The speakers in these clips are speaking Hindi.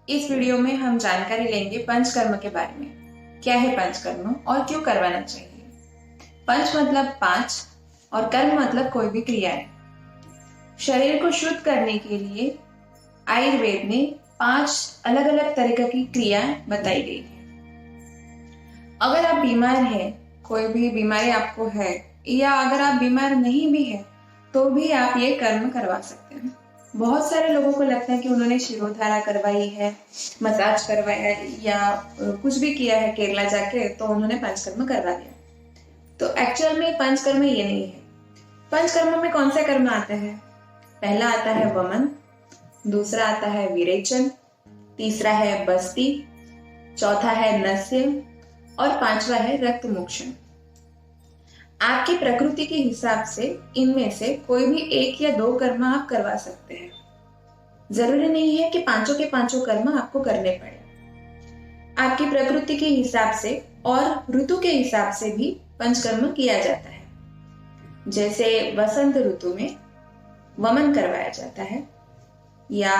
इस वीडियो में हम जानकारी लेंगे पंचकर्म के बारे में। क्या है पंचकर्म और क्यों करवाना चाहिए। पंच मतलब पांच और कर्म मतलब कोई भी क्रिया है। शरीर को शुद्ध करने के लिए आयुर्वेद में 5 अलग अलग तरीके की क्रियाएं बताई गई है। अगर आप बीमार हैं, कोई भी बीमारी आपको है या अगर आप बीमार नहीं भी है तो भी आप ये कर्म करवा सकते हैं। बहुत सारे लोगों को लगता है कि उन्होंने शिरोधारा करवाई है, मसाज करवाया है या कुछ भी किया है केरला जाके तो उन्होंने पंचकर्म करवा दिया। तो एक्चुअल में पंचकर्म ये नहीं है। पंचकर्म में कौन सा कर्म आता है? पहला आता है वमन, दूसरा आता है विरेचन, तीसरा है बस्ती, चौथा है नस्य और पांचवा है रक्त मोक्षण। आपकी प्रकृति के हिसाब से इनमें से कोई भी एक या 2 कर्म आप करवा सकते हैं। जरूरी नहीं है कि पांचों के पांचों कर्म आपको करने पड़े। आपकी प्रकृति के हिसाब से और ऋतु के हिसाब से भी पंचकर्म किया जाता है। जैसे वसंत ऋतु में वमन करवाया जाता है या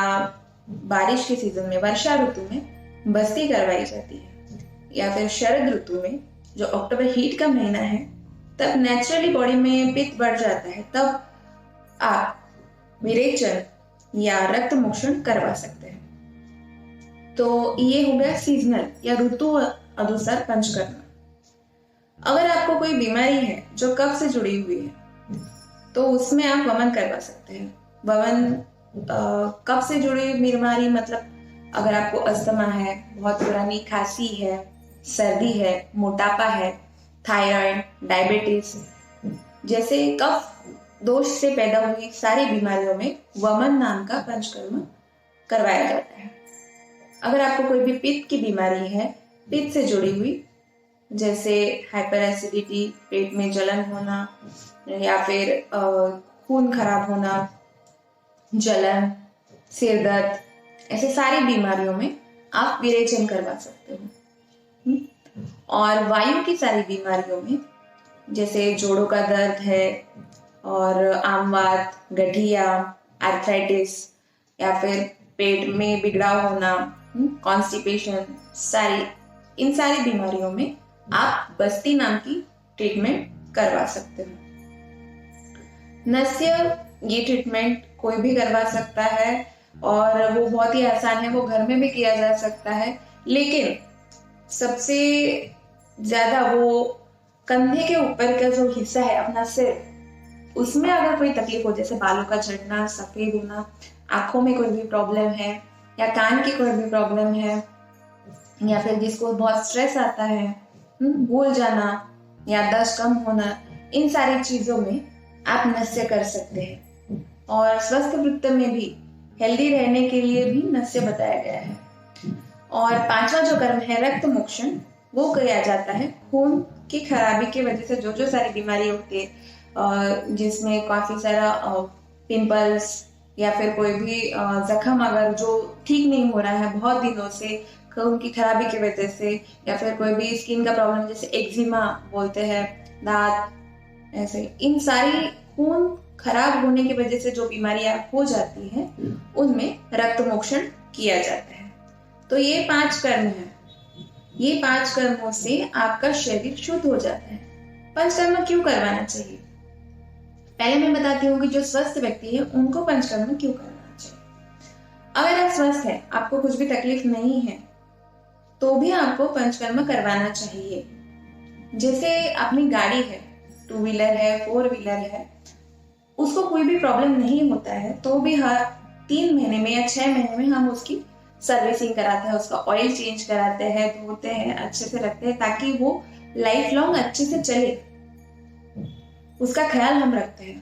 बारिश के सीजन में वर्षा ऋतु में बस्ती करवाई जाती है या फिर शरद ऋतु में जो अक्टूबर हीट का महीना है तब नेचुरली बॉडी में पित्त बढ़ जाता है, तब आप विरेचन या रक्त मोक्षण करवा सकते हैं। तो ये हो गया सीजनल या ऋतु अनुसार पंचकर्म। अगर आपको कोई बीमारी है जो कफ से जुड़ी हुई है तो उसमें आप वमन करवा सकते हैं। वमन कफ से जुड़ी बीमारी मतलब अगर आपको अस्थमा है, बहुत पुरानी खांसी है, सर्दी है, मोटापा है, थायराइड, डायबिटीज जैसे कफ दोष से पैदा हुई सारी बीमारियों में वमन नाम का पंचकर्म करवाया जाता है। अगर आपको कोई भी पित्त की बीमारी है, पित्त से जुड़ी हुई जैसे हाइपर एसिडिटी, पेट में जलन होना या फिर खून खराब होना, जलन, सिर दर्द, ऐसे सारी बीमारियों में आप विरेचन करवा सकते हो। और वायु की सारी बीमारियों में जैसे जोड़ों का दर्द है और आमवात, गठिया, आर्थराइटिस या फिर पेट में बिगड़ाव होना, कॉन्स्टिपेशन, इन सारी बीमारियों में आप बस्ती नाम की ट्रीटमेंट करवा सकते हो। नस्य ये ट्रीटमेंट कोई भी करवा सकता है और वो बहुत ही आसान है, वो घर में भी किया जा सकता है। लेकिन सबसे ज्यादा वो कंधे के ऊपर का जो हिस्सा है अपना सिर, उसमें अगर कोई तकलीफ हो जैसे बालों का झड़ना, सफेद होना, आंखों में कोई भी प्रॉब्लम है या कान की कोई भी प्रॉब्लम है या फिर जिसको बहुत स्ट्रेस आता है, भूल जाना, याददाश्त कम होना, इन सारी चीजों में आप नस्य कर सकते हैं। और स्वस्थ वृत्त में भी हेल्दी रहने के लिए भी नस्य बताया गया है। और पांचवा जो कर्म है रक्त मोक्षण, वो किया जाता है खून की खराबी की वजह से जो सारी बीमारी होती है, जिसमें काफी सारा पिंपल्स या फिर कोई भी जख्म अगर जो ठीक नहीं हो रहा है बहुत दिनों से खून की खराबी की वजह से, या फिर कोई भी स्किन का प्रॉब्लम जैसे एक्जिमा बोलते हैं, दांत, ऐसे इन सारी खून खराब होने की वजह से जो बीमारियां हो जाती हैं उनमें रक्त मोक्षण किया जाता है। तो ये 5 कर्म है। ये 5 कर्मों से आपका शरीर शुद्ध हो जाता है। पंचकर्म क्यों करवाना चाहिए? पहले मैं बताती हूँ कि जो स्वस्थ व्यक्ति है उनको पंचकर्म क्यों करवाना चाहिए। अगर आप स्वस्थ है, आपको कुछ भी तकलीफ नहीं है तो भी आपको पंचकर्म करवाना चाहिए। जैसे अपनी गाड़ी है, 2 व्हीलर है, 4 व्हीलर है, उसको कोई भी प्रॉब्लम नहीं होता है तो भी हर 3 महीने में या 6 महीने में हम उसकी सर्विसिंग कराते हैं, उसका ऑयल चेंज कराते हैं, धोते हैं, अच्छे से रखते हैं ताकि वो लाइफ लॉन्ग अच्छे से चले, उसका ख्याल हम रखते हैं।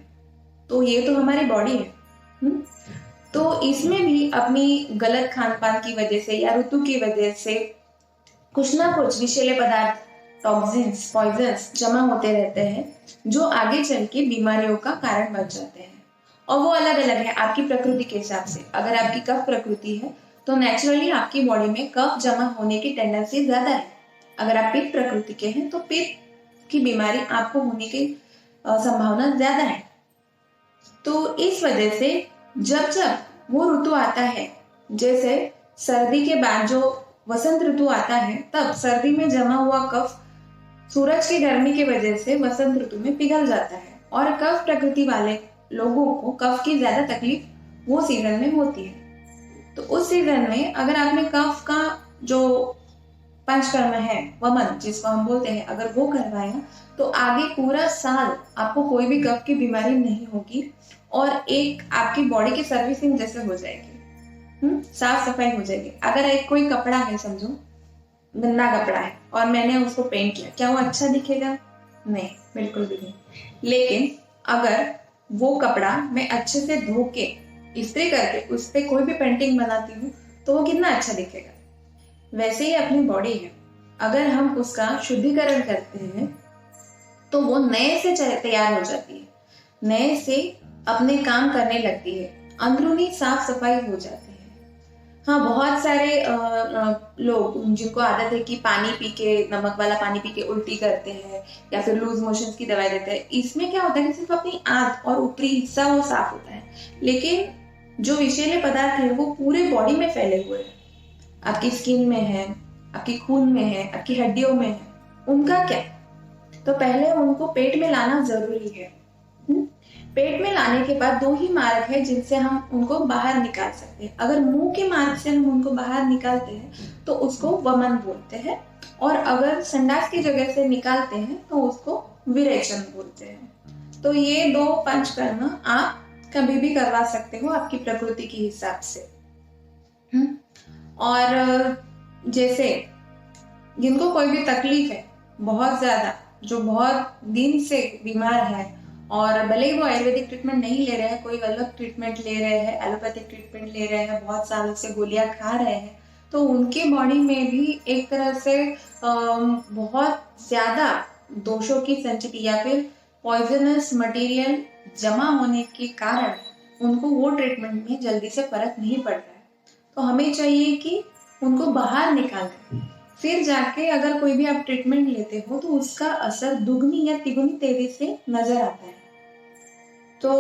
तो ये तो हमारी बॉडी है। तो इसमें भी अपनी गलत खान पान की वजह से या ऋतु की वजह से कुछ ना कुछ विषैले पदार्थ, टॉक्सिन्स, पॉइजन्स जमा होते रहते हैं जो आगे चल के बीमारियों का कारण बन जाते हैं। और वो अलग अलग है आपकी प्रकृति के हिसाब से। अगर आपकी कफ प्रकृति है तो नेचुरली आपकी बॉडी में कफ जमा होने की टेंडेंसी ज्यादा है। अगर आप पित्त प्रकृति के हैं तो पित्त की बीमारी आपको होने की संभावना ज्यादा है। तो इस वजह से जब जब वो ऋतु आता है, जैसे सर्दी के बाद जो वसंत ऋतु आता है, तब सर्दी में जमा हुआ कफ सूरज की गर्मी की वजह से वसंत ऋतु में पिघल जाता है और कफ प्रकृति वाले लोगों को कफ की ज्यादा तकलीफ वो सीजन में होती है। तो उस सीजन में अगर आपने कफ का जो पंचकर्म है, वमन जिसको हम बोलते हैं, अगर वो करवाया तो आगे पूरा साल आपको कोई भी कफ की बीमारी नहीं होगी और एक आपकी बॉडी की सर्विसिंग जैसे हो जाएगी। साफ सफाई हो जाएगी। अगर एक कोई कपड़ा है, समझो गंदा कपड़ा है और मैंने उसको पेंट किया, क्या वो अच्छा दिखेगा? नहीं, बिल्कुल भी नहीं। लेकिन अगर वो कपड़ा मैं अच्छे से धो के इस्त्री करके उस पर कोई भी पेंटिंग बनाती हूँ तो वो कितना अच्छा दिखेगा। वैसे ही अपनी बॉडी है, अगर हम उसका शुद्धिकरण करते हैं तो वो नए से तैयार हो जाती है, नए से अपने काम करने लगती है, अंदरूनी साफ सफाई हो जाती है। हाँ, बहुत सारे लोग जिनको आदत है कि पानी पी के, नमक वाला पानी पी के उल्टी करते हैं या फिर लूज मोशंस की दवाई देते हैं। इसमें क्या होता है कि सिर्फ अपनी आंत और ऊपरी हिस्सा वो साफ होता है, लेकिन जो विषैले पदार्थ है वो पूरे बॉडी में फैले हुए हैं। आपकी स्किन में है, आपकी खून में है, आपकी हड्डियों में है, उनका क्या? तो पहले उनको पेट में लाना जरूरी है। पेट में लाने के बाद दो ही मार्ग है जिनसे हम उनको बाहर निकाल सकते हैं। अगर मुंह के मार्ग से हम उनको बाहर निकालते हैं तो उसको वमन बोलते हैं, और अगर संडास की जगह से निकालते हैं तो उसको विरेचन बोलते हैं। तो ये दो पंचकर्म आप कभी भी करवा सकते हो आपकी प्रकृति के हिसाब से। और जैसे जिनको कोई भी तकलीफ है बहुत ज्यादा, जो बहुत दिन से बीमार है और भले ही वो आयुर्वेदिक ट्रीटमेंट नहीं ले रहे हैं, कोई अलग ट्रीटमेंट ले रहे हैं, एलोपैथिक ट्रीटमेंट ले रहे हैं, बहुत सालों से गोलियां खा रहे हैं, तो उनके बॉडी में भी एक तरह से बहुत ज्यादा दोषों की संचिति या फिर पॉइजनस मटेरियल जमा होने के कारण उनको वो ट्रीटमेंट में जल्दी से फर्क नहीं पड़ रहा है। तो हमें चाहिए कि उनको बाहर निकाल दें, फिर जाके अगर कोई भी आप ट्रीटमेंट लेते हो तो उसका असर दुगनी या तिगुनी तेजी से नजर आता है। तो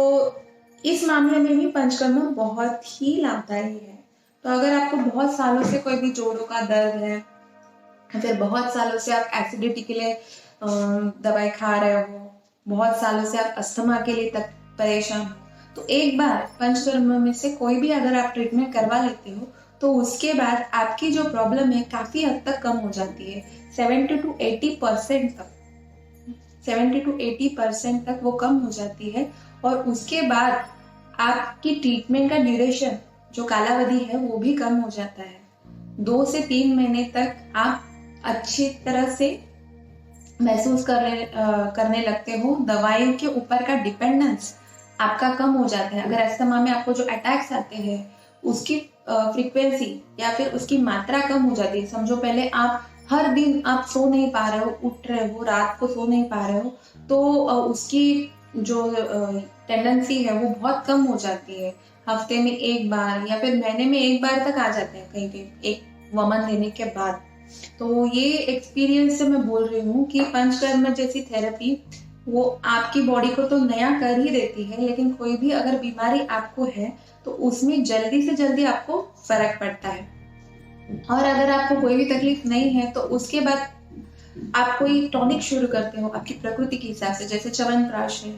इस मामले में भी पंचकर्म बहुत ही लाभदायी है। तो अगर आपको बहुत सालों से कोई भी जोड़ों का दर्द है, फिर बहुत सालों से आप एसिडिटी के लिए दवाई खा रहे हो, बहुत सालों से आप अस्थमा के लिए तक परेशान हो, तो एक बार पंचकर्म में से कोई भी अगर आप ट्रीटमेंट करवा लेते हो तो उसके बाद आपकी जो प्रॉब्लम है काफी हद तक कम हो जाती है। 70 to 80% तक वो कम हो जाती है। और उसके बाद आपकी ट्रीटमेंट का ड्यूरेशन, जो कालावधि है, वो भी कम हो जाता है। 2 से 3 महीने तक आप अच्छी तरह से महसूस करने लगते हो। दवाइयों के ऊपर का डिपेंडेंस आपका कम हो जाता है। अगर अस्थमा में आपको जो अटैक्स आते हैं उसकी फ्रीक्वेंसी या फिर उसकी मात्रा कम हो जाती है। समझो पहले आप हर दिन आप सो नहीं पा रहे हो, उठ रहे हो, रात को सो नहीं पा रहे हो, तो उसकी जो टेंडेंसी है वो बहुत कम हो जाती है। हफ्ते में एक बार या फिर महीने में एक बार तक आ जाते हैं कहीं कहीं एक वमन लेने के बाद। तो ये एक्सपीरियंस से मैं बोल रही हूँ कि पंचकर्म जैसी थेरेपी वो आपकी बॉडी को तो नया कर ही देती है, लेकिन कोई भी अगर बीमारी आपको है तो उसमें जल्दी से जल्दी आपको फर्क पड़ता है। और अगर आपको कोई भी तकलीफ नहीं है तो उसके बाद आप कोई टॉनिक शुरू करते हो आपकी प्रकृति के हिसाब से, जैसे च्यवनप्राश है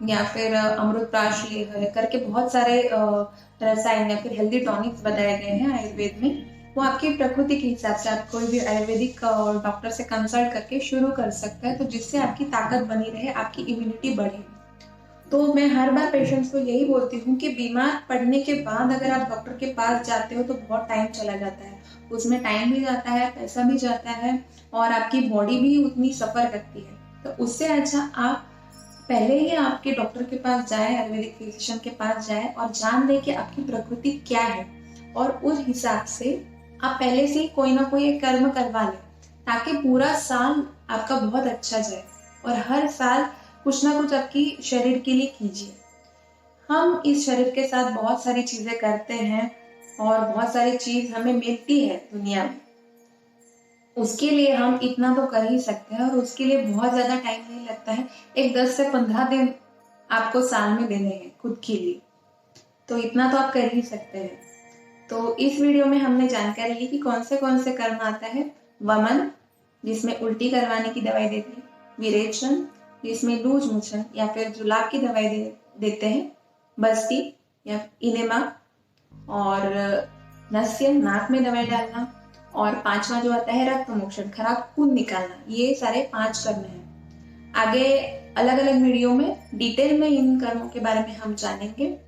या फिर अमृतप्राश है करके बहुत सारे रसायन या फिर हेल्दी टॉनिक्स बताए गए हैं आयुर्वेद में। वो आपकी प्रकृति के हिसाब से आप कोई भी आयुर्वेदिक डॉक्टर से कंसल्ट करके शुरू कर सकते हैं, तो जिससे आपकी ताकत बनी रहे, आपकी इम्यूनिटी बढ़े। तो मैं हर बार पेशेंट्स को यही बोलती हूँ कि बीमार पड़ने के बाद अगर आप डॉक्टर के पास जाते हो तो बहुत टाइम चला जाता है, उसमें टाइम भी जाता है, पैसा भी जाता है और आपकी बॉडी भी उतनी सफर करती है। तो उससे अच्छा आप पहले ही आपके डॉक्टर के पास जाए, आयुर्वेदिक फिजिशियन के पास जाए और जान ले कि आपकी प्रकृति क्या है, और उस हिसाब से आप पहले से ही कोई ना कोई एक कर्म करवा लें, ताकि पूरा साल आपका बहुत अच्छा जाए। और हर साल कुछ ना कुछ आपकी शरीर के लिए कीजिए। हम इस शरीर के साथ बहुत सारी चीजें करते हैं और बहुत सारी चीज हमें मिलती है दुनिया में, उसके लिए हम इतना तो कर ही सकते हैं और उसके लिए बहुत ज्यादा टाइम नहीं लगता है। एक 10 से 15 दिन आपको साल में देने हैं खुद के लिए, तो इतना तो आप कर ही सकते हैं। तो इस वीडियो में हमने जानकारी ली कि कौन से कर्म आता है। वमन, जिसमें उल्टी करवाने की दवाई देते हैं। विरेचन, जिसमें लूज मोशन या फिर जुलाब की दवाई देते हैं। बस्ती या इनेमा, और नस्य, नाक में दवाई डालना। और पांचवा जो आता है रक्त मोक्षण, खराब खून निकालना। ये सारे 5 कर्म हैं। आगे अलग अलग वीडियो में डिटेल में इन कर्मों के बारे में हम जानेंगे।